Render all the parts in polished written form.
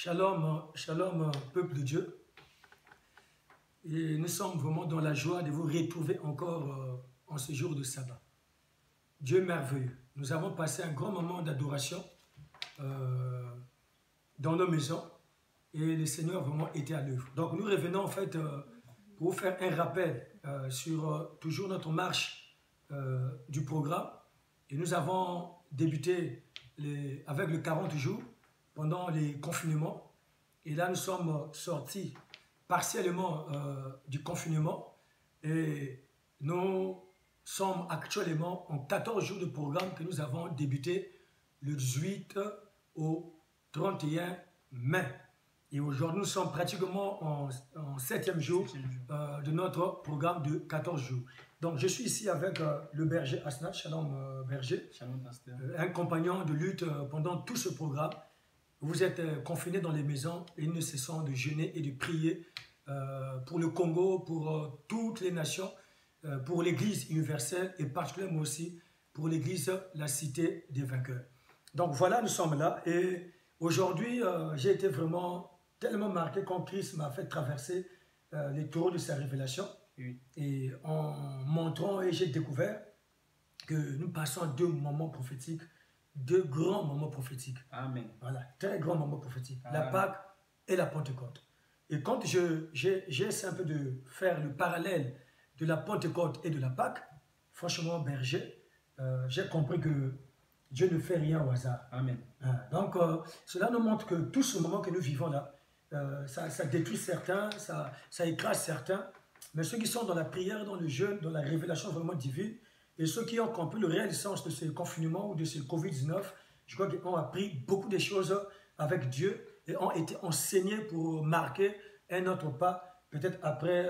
Shalom, shalom, peuple de Dieu. Et nous sommes vraiment dans la joie de vous retrouver encore en ce jour de sabbat. Dieu est merveilleux. Nous avons passé un grand moment d'adoration dans nos maisons et le Seigneur vraiment était à l'œuvre. Donc nous revenons en fait pour vous faire un rappel sur toujours notre marche du programme. Et nous avons débuté avec le 40 jours pendant les confinements. Et là, nous sommes sortis partiellement du confinement. Et nous sommes actuellement en 14 jours de programme que nous avons débuté le 18 au 31 mai. Et aujourd'hui, nous sommes pratiquement en 7e jour de notre programme de 14 jours. Donc, je suis ici avec le berger Asnat, Shalom berger, Shalom, pasteur. Un compagnon de lutte pendant tout ce programme. Vous êtes confinés dans les maisons et nous ne cessons de jeûner et de prier pour le Congo, pour toutes les nations, pour l'Église universelle et particulièrement aussi pour l'Église, la cité des vainqueurs. Donc voilà, nous sommes là et aujourd'hui, j'ai été vraiment tellement marqué quand Christ m'a fait traverser les taureaux de sa révélation. Oui. Et en montrant, et j'ai découvert que nous passons deux moments prophétiques, deux grands moments prophétiques. Amen. Voilà, très grands moments prophétiques. Amen. La Pâque et la Pentecôte. Et quand j'essaie un peu de faire le parallèle de la Pentecôte et de la Pâque, franchement, berger, j'ai compris que Dieu ne fait rien au hasard. Amen. Donc, cela nous montre que tout ce moment que nous vivons là, ça détruit certains, ça écrase certains, mais ceux qui sont dans la prière, dans le jeûne, dans la révélation vraiment divine, et ceux qui ont compris le réel sens de ce confinement ou de ce Covid-19, je crois qu'ils ont appris beaucoup de choses avec Dieu et ont été enseignés pour marquer un autre pas, peut-être après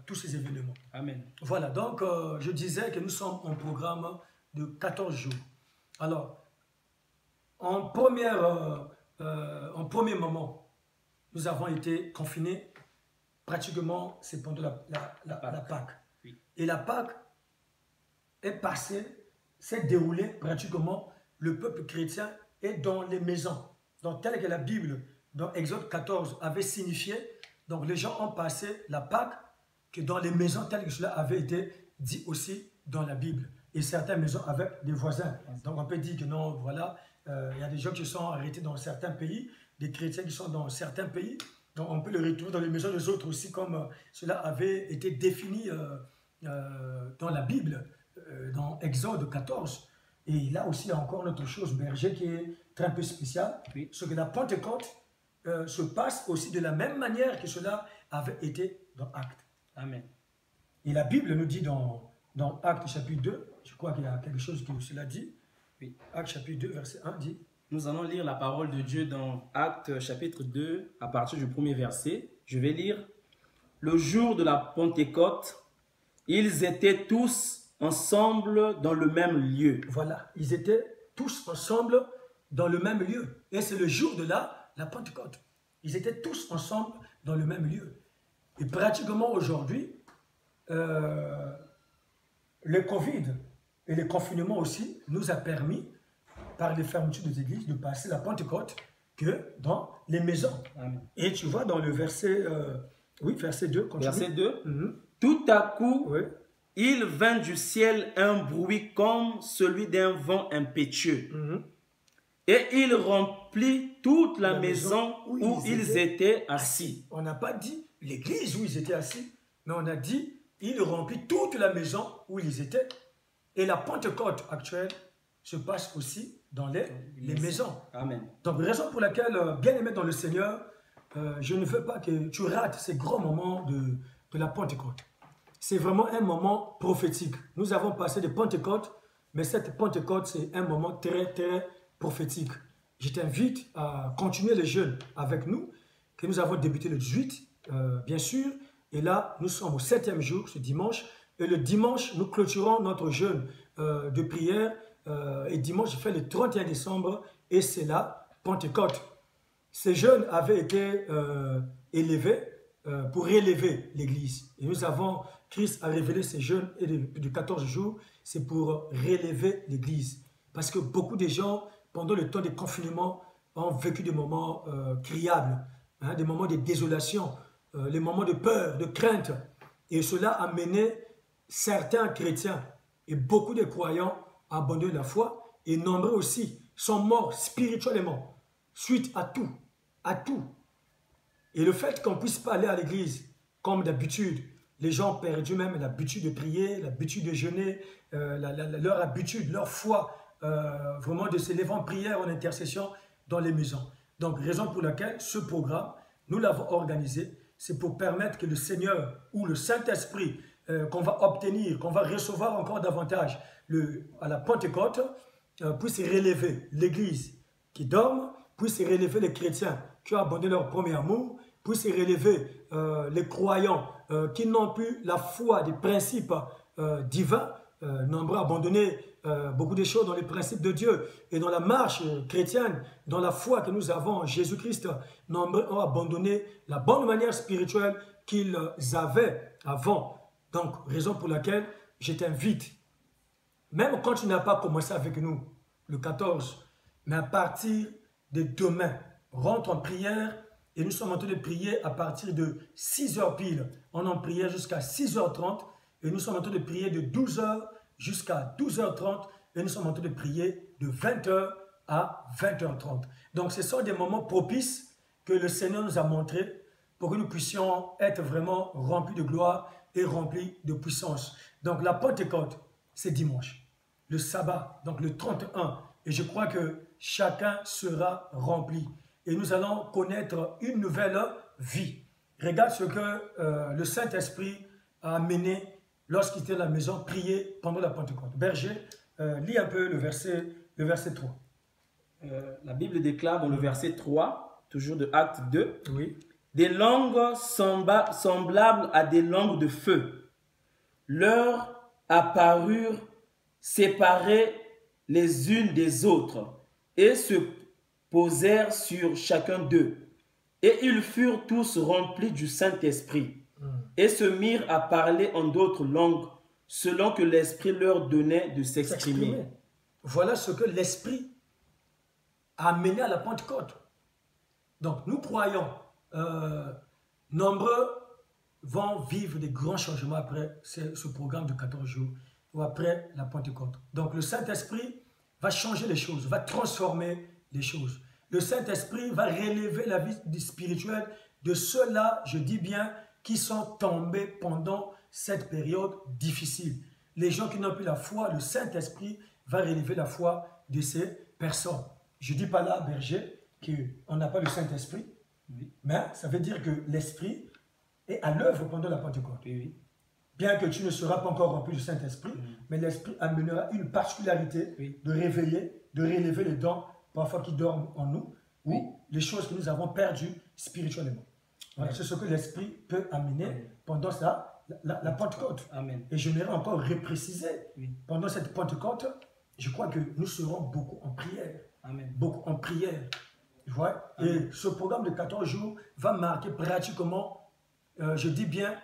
tous ces événements. Amen. Voilà, donc je disais que nous sommes en programme de 14 jours. Alors, en premier moment, nous avons été confinés, pratiquement, c'est pendant la Pâque. Oui. Et la Pâque est passée, s'est déroulée pratiquement, le peuple chrétien est dans les maisons. Donc, tel que la Bible, dans Exode 14, avait signifié, donc les gens ont passé la Pâque que dans les maisons, tel que cela avait été dit aussi dans la Bible. Et certaines maisons avec des voisins. Donc, on peut dire que non, voilà, il y a des gens qui sont arrêtés dans certains pays, des chrétiens qui sont dans certains pays. Donc, on peut le retrouver dans les maisons des autres aussi, comme cela avait été défini dans la Bible, dans Exode 14. Et là aussi, il y a encore une autre chose, berger, qui est très peu spéciale. Oui. C'est que la Pentecôte se passe aussi de la même manière que cela avait été dans Actes. Amen. Et la Bible nous dit dans Actes chapitre 2, je crois qu'il y a quelque chose qui cela dit. Oui. Actes chapitre 2, verset 1 dit. Nous allons lire la parole de Dieu dans Actes chapitre 2 à partir du premier verset. Je vais lire. Le jour de la Pentecôte, ils étaient tous ensemble dans le même lieu. Voilà, ils étaient tous ensemble dans le même lieu. Et c'est le jour de la Pentecôte. Ils étaient tous ensemble dans le même lieu. Et pratiquement aujourd'hui, le Covid et le confinement aussi nous a permis, par les fermetures des églises, de passer la Pentecôte que dans les maisons. Amen. Et tu vois dans le verset, verset 2, continue. Verset 2. Mhm. Tout à coup, Oui. il vint du ciel un bruit comme celui d'un vent impétueux. Mhm. Et il remplit toute la, La maison où ils étaient assis. On n'a pas dit l'église où ils étaient assis, mais on a dit il remplit toute la maison où ils étaient. Et la Pentecôte actuelle se passe aussi dans les maisons. Amen. Donc, raison pour laquelle, bien aimé dans le Seigneur, je ne veux pas que tu rates ces grands moments de la Pentecôte. C'est vraiment un moment prophétique. Nous avons passé de Pentecôte, mais cette Pentecôte, c'est un moment très, très prophétique. Je t'invite à continuer le jeûne avec nous, que nous avons débuté le 18, bien sûr. Et là, nous sommes au 7e jour, ce dimanche. Et le dimanche, nous clôturons notre jeûne de prière. Et dimanche, je fais le 31 décembre. Et c'est la Pentecôte. Ces jeûnes avaient été élevés pour réélever l'Église. Et nous avons, Christ a révélé ces jeûnes et de 14 jours, c'est pour réélever l'Église. Parce que beaucoup de gens, pendant le temps de confinement, ont vécu des moments criables, hein, des moments de désolation, les moments de peur, de crainte. Et cela a mené certains chrétiens et beaucoup de croyants à abandonner la foi. Et nombreux aussi sont morts spirituellement suite à tout. À tout. Et le fait qu'on ne puisse pas aller à l'église comme d'habitude, les gens ont perdu même l'habitude de prier, l'habitude de jeûner, leur habitude, leur foi, vraiment de se lever en prière, en intercession dans les maisons. Donc, raison pour laquelle ce programme, nous l'avons organisé, c'est pour permettre que le Seigneur ou le Saint-Esprit qu'on va obtenir, qu'on va recevoir encore davantage à la Pentecôte, puisse relever l'Église qui dorme, puisse relever les chrétiens qui ont abandonné leur premier amour, puisse relever les croyants qui n'ont plus la foi des principes divins, nombreux abandonné beaucoup de choses dans les principes de Dieu et dans la marche chrétienne, dans la foi que nous avons en Jésus-Christ. Nombreux ont abandonné la bonne manière spirituelle qu'ils avaient avant. Donc, raison pour laquelle je t'invite, même quand tu n'as pas commencé avec nous le 14, mais à partir de demain, rentre en prière et nous sommes en train de prier à partir de 6h pile. On en priait jusqu'à 6h30 et nous sommes en train de prier de 12h jusqu'à 12h30 et nous sommes en train de prier de 20h à 20h30. Donc ce sont des moments propices que le Seigneur nous a montrés pour que nous puissions être vraiment remplis de gloire et remplis de puissance. Donc la Pentecôte, c'est dimanche. Le sabbat, donc le 31. Et je crois que chacun sera rempli. Et nous allons connaître une nouvelle vie. Regarde ce que le Saint-Esprit a amené lorsqu'il était à la maison, prier pendant la Pentecôte. Berger, lis un peu le verset 3. La Bible déclare dans le verset 3, toujours de Acte 2, Oui. des langues semblables à des langues de feu leur apparurent séparées les unes des autres et se posèrent sur chacun d'eux. Et ils furent tous remplis du Saint-Esprit et se mirent à parler en d'autres langues selon que l'Esprit leur donnait de s'exprimer. Voilà ce que l'Esprit a amené à la Pentecôte. Donc nous croyons, nombreux vont vivre des grands changements après ce programme de 14 jours ou après la Pentecôte. Donc le Saint-Esprit va changer les choses, va transformer les choses. Le Saint-Esprit va relever la vie spirituelle de ceux-là, je dis bien, qui sont tombés pendant cette période difficile. Les gens qui n'ont plus la foi, le Saint-Esprit va relever la foi de ces personnes. Je ne dis pas là, Berger, qu'on n'a pas le Saint-Esprit, oui, mais ça veut dire que l'Esprit est à l'œuvre pendant la Pentecôte. Oui, oui. Bien que tu ne seras pas encore rempli du Saint-Esprit, mais l'Esprit amènera une particularité de réveiller, de relever les dons parfois qui dorment en nous, ou les choses que nous avons perdues spirituellement. Voilà, c'est ce que l'Esprit peut amener pendant la Pentecôte. Amen. Et j'aimerais encore repréciser, pendant cette Pentecôte, je crois que nous serons beaucoup en prière. Amen. Beaucoup en prière. Tu vois? Et ce programme de 14 jours va marquer pratiquement, je dis bien,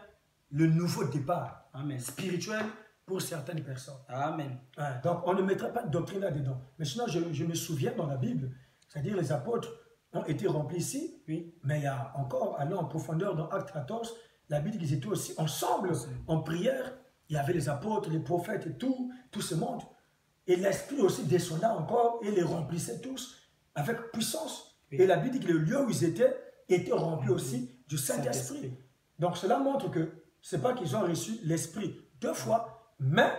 le nouveau départ spirituel pour certaines personnes. Amen. Donc, on ne mettra pas de doctrine là-dedans. Mais sinon, je me souviens dans la Bible, c'est-à-dire les apôtres ont été remplis ici, mais il y a encore, allant en profondeur dans Acte 14, la Bible dit qu'ils étaient aussi ensemble, en prière. Il y avait les apôtres, les prophètes et tout ce monde. Et l'Esprit aussi descendait encore et les remplissait tous avec puissance. Et la Bible dit que le lieu où ils étaient remplis aussi du Saint-Esprit. Donc cela montre que ce n'est pas qu'ils ont reçu l'Esprit 2 fois, mais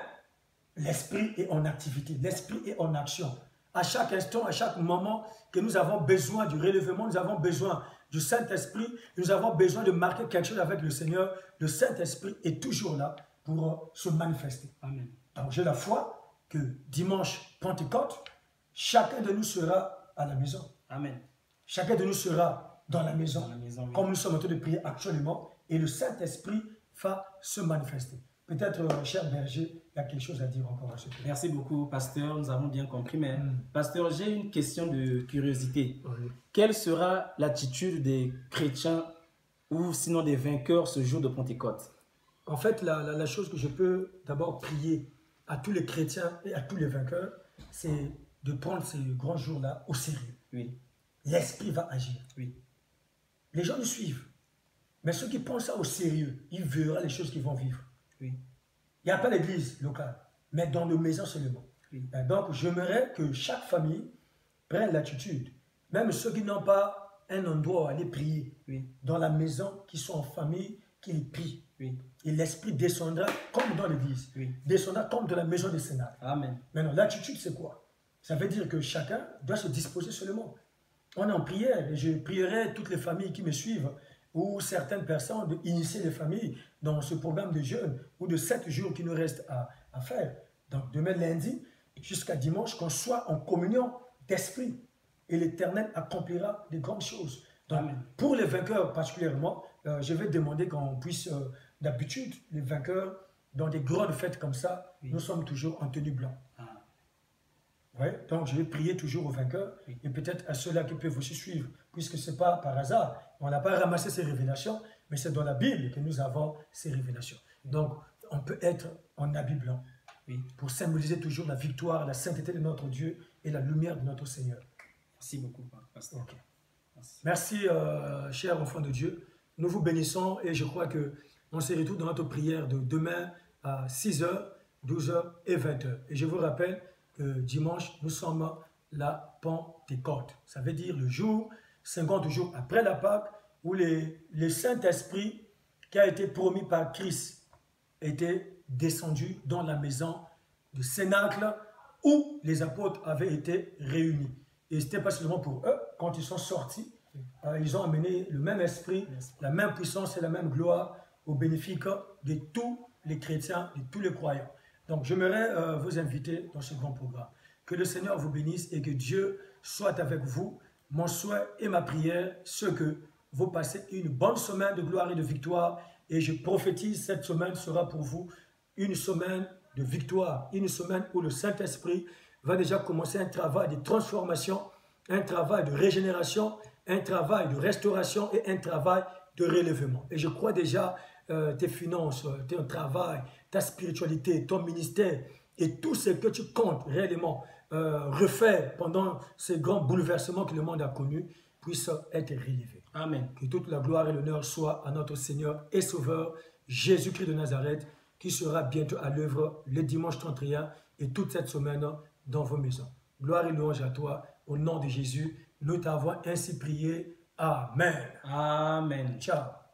l'Esprit est en activité, l'Esprit est en action. À chaque instant, à chaque moment que nous avons besoin du relèvement, nous avons besoin du Saint-Esprit, nous avons besoin de marquer quelque chose avec le Seigneur, le Saint-Esprit est toujours là pour se manifester. Amen. Donc j'ai la foi que dimanche Pentecôte, chacun de nous sera à la maison. Amen. Chacun de nous sera dans la maison, comme nous sommes en train de prier actuellement, et le Saint-Esprit va se manifester. Peut-être, cher berger, il y a quelque chose à dire encore à ce sujet. Merci beaucoup, pasteur. Nous avons bien compris. Mais, pasteur, j'ai une question de curiosité. Quelle sera l'attitude des chrétiens ou sinon des vainqueurs ce jour de Pentecôte? En fait, la chose que je peux d'abord prier à tous les chrétiens et à tous les vainqueurs, c'est de prendre ces grands jours-là au sérieux. Oui. l'Esprit va agir. Oui. Les gens nous suivent. Mais ceux qui prennent ça au sérieux, ils verront les choses qu'ils vont vivre. Oui. Il n'y a pas l'église locale, mais dans nos maisons seulement. Oui. Donc, j'aimerais que chaque famille prenne l'attitude. Même ceux qui n'ont pas un endroit où aller prier, Oui. dans la maison, qui sont en famille, qu'ils prient. Oui. Et l'Esprit descendra comme dans l'église. Oui. Descendra comme dans la maison des Sénats. Amen. Maintenant, l'attitude, c'est quoi? Ça veut dire que chacun doit se disposer seulement. On est en prière, et je prierai toutes les familles qui me suivent, ou certaines personnes, d'initier les familles dans ce programme de jeûne, ou de 7 jours qui nous restent à faire. Donc, demain lundi, jusqu'à dimanche, qu'on soit en communion d'esprit. Et l'Éternel accomplira de grandes choses. Donc, Amen. pour les vainqueurs particulièrement, je vais demander qu'on puisse, d'habitude, les vainqueurs, dans des grandes fêtes comme ça, Oui. nous sommes toujours en tenue blanche. Ah. Ouais, donc je vais prier toujours aux vainqueurs Oui. et peut-être à ceux-là qui peuvent aussi suivre, puisque ce n'est pas par hasard. On n'a pas ramassé ces révélations, mais c'est dans la Bible que nous avons ces révélations. Donc, on peut être en habit blanc Oui. pour symboliser toujours la victoire, la sainteté de notre Dieu et la lumière de notre Seigneur. Merci beaucoup, pasteur. Ok. Merci. Merci, chers enfants de Dieu. Nous vous bénissons et je crois qu'on se retrouve dans notre prière de demain à 6h, 12h et 20h. Et je vous rappelle que dimanche, nous sommes la Pentecôte. Ça veut dire le jour, 50 jours après la Pâque, où le Saint-Esprit qui a été promis par Christ était descendu dans la maison de Cénacle où les apôtres avaient été réunis. Et ce n'était pas seulement pour eux, quand ils sont sortis, ils ont amené le même esprit, la même puissance et la même gloire au bénéfice de tous les chrétiens, de tous les croyants. Donc, j'aimerais vous inviter dans ce grand programme. Que le Seigneur vous bénisse et que Dieu soit avec vous. Mon souhait et ma prière, c'est que vous passez une bonne semaine de gloire et de victoire. Et je prophétise, cette semaine sera pour vous une semaine de victoire, une semaine où le Saint-Esprit va déjà commencer un travail de transformation, un travail de régénération, un travail de restauration et un travail de relèvement. Et je crois déjà tes finances, ton travail, ta spiritualité, ton ministère et tout ce que tu comptes réellement refaire pendant ces grands bouleversements que le monde a connus puisse être relevé. Amen. Que toute la gloire et l'honneur soient à notre Seigneur et Sauveur Jésus-Christ de Nazareth qui sera bientôt à l'œuvre le dimanche 31 et toute cette semaine dans vos maisons. Gloire et louange à toi. Au nom de Jésus, nous t'avons ainsi prié. Amen. Amen. Ciao.